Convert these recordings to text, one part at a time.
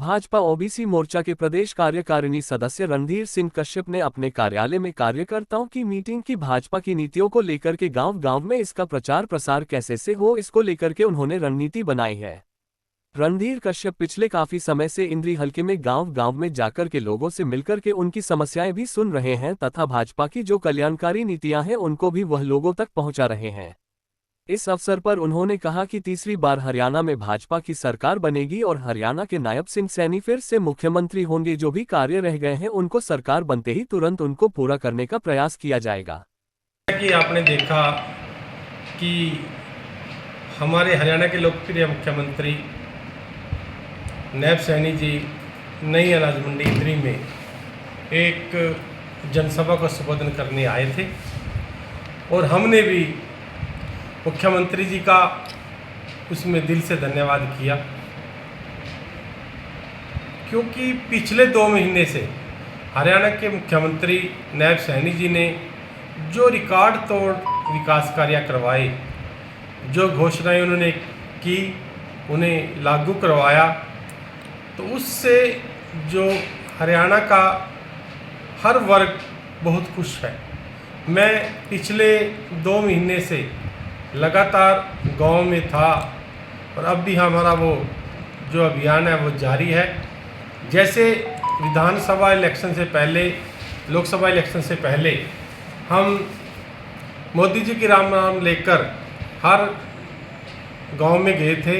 Bhajpa OBC मोर्चा के प्रदेश कार्यकारिणी सदस्य रणधीर सिंह कश्यप ने अपने कार्यालय में कार्यकर्ताओं की मीटिंग की। भाजपा की नीतियों को लेकर के गांव-गांव में इसका प्रचार प्रसार कैसे से हो, इसको लेकर के उन्होंने रणनीति बनाई है। रणधीर कश्यप पिछले काफी समय से इंद्री हलके में गांव-गांव में जाकर के लोगों से मिलकर के उनकी समस्याएं भी सुन रहे हैं तथा भाजपा की जो कल्याणकारी नीतियां हैं उनको भी वह लोगों तक पहुंचा रहे हैं। इस अवसर पर उन्होंने कहा कि तीसरी बार हरियाणा में भाजपा की सरकार बनेगी और हरियाणा के नायब सिंह सैनी फिर से मुख्यमंत्री होंगे। जो भी कार्य रह गए हैं उनको सरकार बनते ही तुरंत उनको पूरा करने का प्रयास किया जाएगा। कि आपने देखा कि हमारे हरियाणा के लोकप्रिय मुख्यमंत्री नायब सैनी जी नई अनाज मंडी इंद्री में एक जनसभा को संबोधन करने आए थे और हमने भी मुख्यमंत्री जी का उसमें दिल से धन्यवाद किया, क्योंकि पिछले 2 महीने से हरियाणा के मुख्यमंत्री नायब सैनी जी ने जो रिकॉर्ड तोड़ विकास कार्य करवाए, जो घोषणाएं उन्होंने की उन्हें लागू करवाया, तो उससे जो हरियाणा का हर वर्ग बहुत खुश है। मैं पिछले 2 महीने से लगातार गांव में था और अब भी हमारा वो जो अभियान है वो जारी है। जैसे विधानसभा इलेक्शन से पहले, लोकसभा इलेक्शन से पहले हम मोदी जी की राम नाम लेकर हर गांव में गए थे,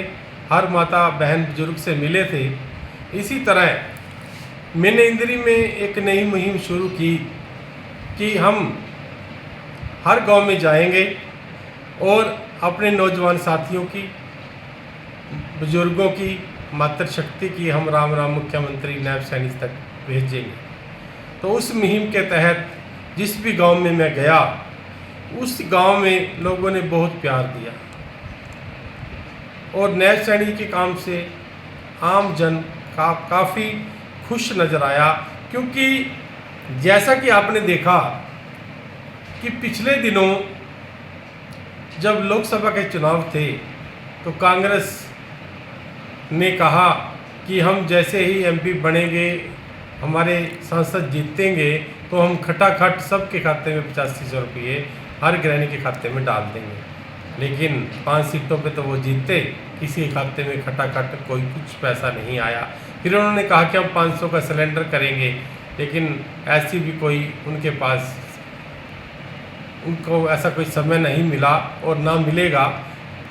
हर माता बहन बुजुर्ग से मिले थे। इसी तरह मैंने इंद्री में एक नई मुहिम शुरू की कि हम हर गांव में जाएंगे और अपने नौजवान साथियों की, बुजुर्गों की, मातृशक्ति की हम राम राम मुख्यमंत्री नायब सैनी तक भेजेंगे। तो उस मुहिम के तहत जिस भी गांव में मैं गया, उस गांव में लोगों ने बहुत प्यार दिया और नायब सैनी के काम से आम जन काफ़ी खुश नज़र आया। क्योंकि जैसा कि आपने देखा कि पिछले दिनों जब लोकसभा के चुनाव थे तो कांग्रेस ने कहा कि हम जैसे ही एमपी बनेंगे, हमारे सांसद जीतेंगे, तो हम खटाखट सबके खाते में 8500 रुपये हर गृहिणी के खाते में डाल देंगे। लेकिन 5 सीटों पे तो वो जीते, किसी के खाते में खटाखट कोई कुछ पैसा नहीं आया। फिर उन्होंने कहा कि हम 500 का सिलेंडर करेंगे, लेकिन ऐसी भी कोई उनके पास, उनको ऐसा कोई समय नहीं मिला और ना मिलेगा।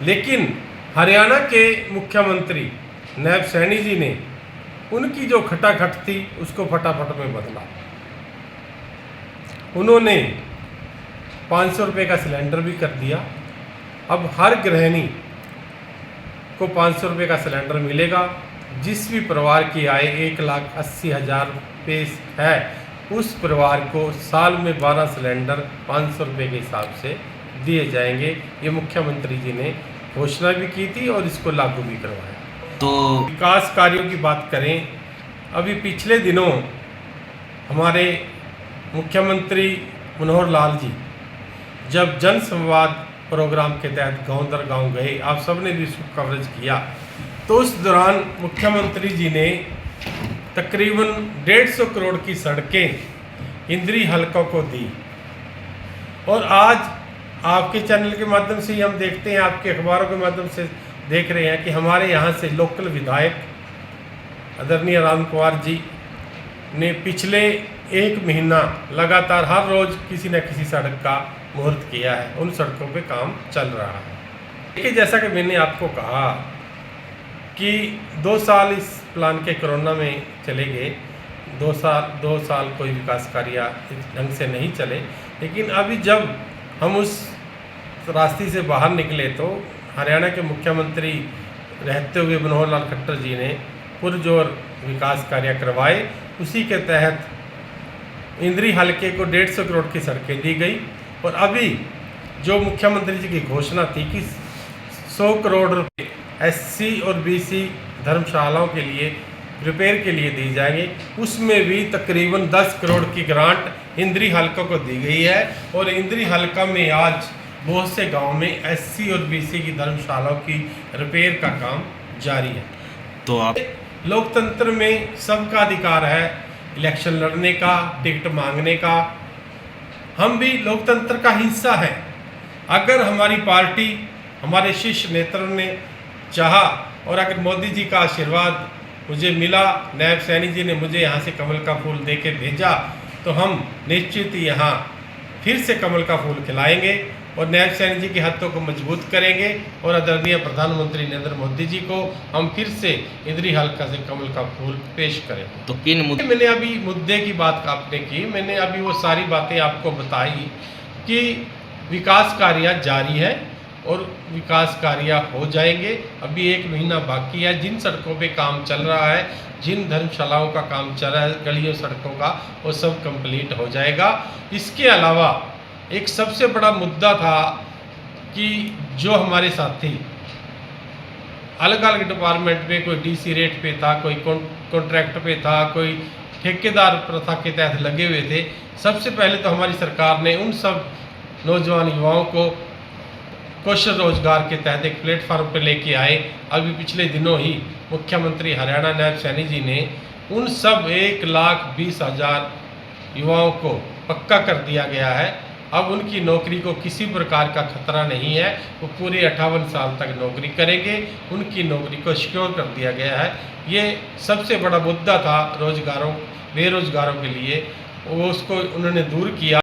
लेकिन हरियाणा के मुख्यमंत्री नायब सैनी जी ने उनकी जो खटाखट थी उसको फटाफट में बदला। उन्होंने 500 रुपये का सिलेंडर भी कर दिया। अब हर गृहिणी को 500 रुपये का सिलेंडर मिलेगा। जिस भी परिवार की आय 1,80,000 रुपये है, उस परिवार को साल में 12 सिलेंडर 500 रुपये के हिसाब से दिए जाएंगे। ये मुख्यमंत्री जी ने घोषणा भी की थी और इसको लागू भी करवाया। तो विकास कार्यों की बात करें, अभी पिछले दिनों हमारे मुख्यमंत्री मनोहर लाल जी जब जन संवाद प्रोग्राम के तहत गांव दर गांव गए, आप सबने भी इसको कवरेज किया, तो उस दौरान मुख्यमंत्री जी ने तकरीबन 150 करोड़ की सड़कें इंद्री हलकों को दी। और आज आपके चैनल के माध्यम से ही हम देखते हैं, आपके अखबारों के माध्यम से देख रहे हैं कि हमारे यहाँ से लोकल विधायक आदरणीय राम कुमार जी ने पिछले 1 महीना लगातार हर रोज़ किसी न किसी सड़क का मुहूर्त किया है। उन सड़कों पे काम चल रहा है। देखिए, जैसा कि मैंने आपको कहा कि 2 साल इस प्लान के कोरोना में चले गए, 2 साल कोई विकास कार्य इस ढंग से नहीं चले। लेकिन अभी जब हम उस रास्ते से बाहर निकले तो हरियाणा के मुख्यमंत्री रहते हुए मनोहर लाल खट्टर जी ने पुरजोर विकास कार्य करवाए। उसी के तहत इंद्री हलके को 150 करोड़ की सड़कें दी गई। और अभी जो मुख्यमंत्री जी की घोषणा थी कि 100 करोड़ रुपये SC और BC धर्मशालाओं के लिए रिपेयर के लिए दी जाएंगे, उसमें भी तकरीबन 10 करोड़ की ग्रांट इंद्री हलका को दी गई है। और इंद्री हलका में आज बहुत से गांव में SC और BC की धर्मशालाओं की रिपेयर का काम जारी है। तो आप लोकतंत्र में सबका अधिकार है इलेक्शन लड़ने का, टिकट मांगने का। हम भी लोकतंत्र का हिस्सा हैं। अगर हमारी पार्टी, हमारे शीर्ष नेताओं ने चाहा और अगर मोदी जी का आशीर्वाद मुझे मिला, नायब सैनी जी ने मुझे यहाँ से कमल का फूल दे के भेजा, तो हम निश्चित ही यहाँ फिर से कमल का फूल खिलाएंगे और नायब सैनी जी के हाथों को मजबूत करेंगे और आदरणीय प्रधानमंत्री नरेंद्र मोदी जी को हम फिर से इंद्री हल्का से कमल का फूल पेश करेंगे। तो किन मुद्दे मैंने अभी मुद्दे की बात आपने की, मैंने अभी वो सारी बातें आपको बताई कि विकास कार्य जारी है और विकास कार्य हो जाएंगे। अभी 1 महीना बाकी है। जिन सड़कों पे काम चल रहा है, जिन धर्मशालाओं का काम चल रहा है, गलियों सड़कों का, वो सब कंप्लीट हो जाएगा। इसके अलावा एक सबसे बड़ा मुद्दा था कि जो हमारे साथी अलग अलग डिपार्टमेंट में, कोई डीसी रेट पे था, कोई कॉन्ट्रैक्ट पे था, कोई ठेकेदार प्रथा के तहत लगे हुए थे। सबसे पहले तो हमारी सरकार ने उन सब नौजवान युवाओं को कौशल रोजगार के तहत एक प्लेटफार्म पर लेके आए। अभी पिछले दिनों ही मुख्यमंत्री हरियाणा नायब सैनी जी ने उन सब 1,20,000 युवाओं को पक्का कर दिया गया है। अब उनकी नौकरी को किसी प्रकार का खतरा नहीं है। वो पूरे 58 साल तक नौकरी करेंगे। उनकी नौकरी को सिक्योर कर दिया गया है। ये सबसे बड़ा मुद्दा था बेरोजगारों के लिए, वो उसको उन्होंने दूर किया।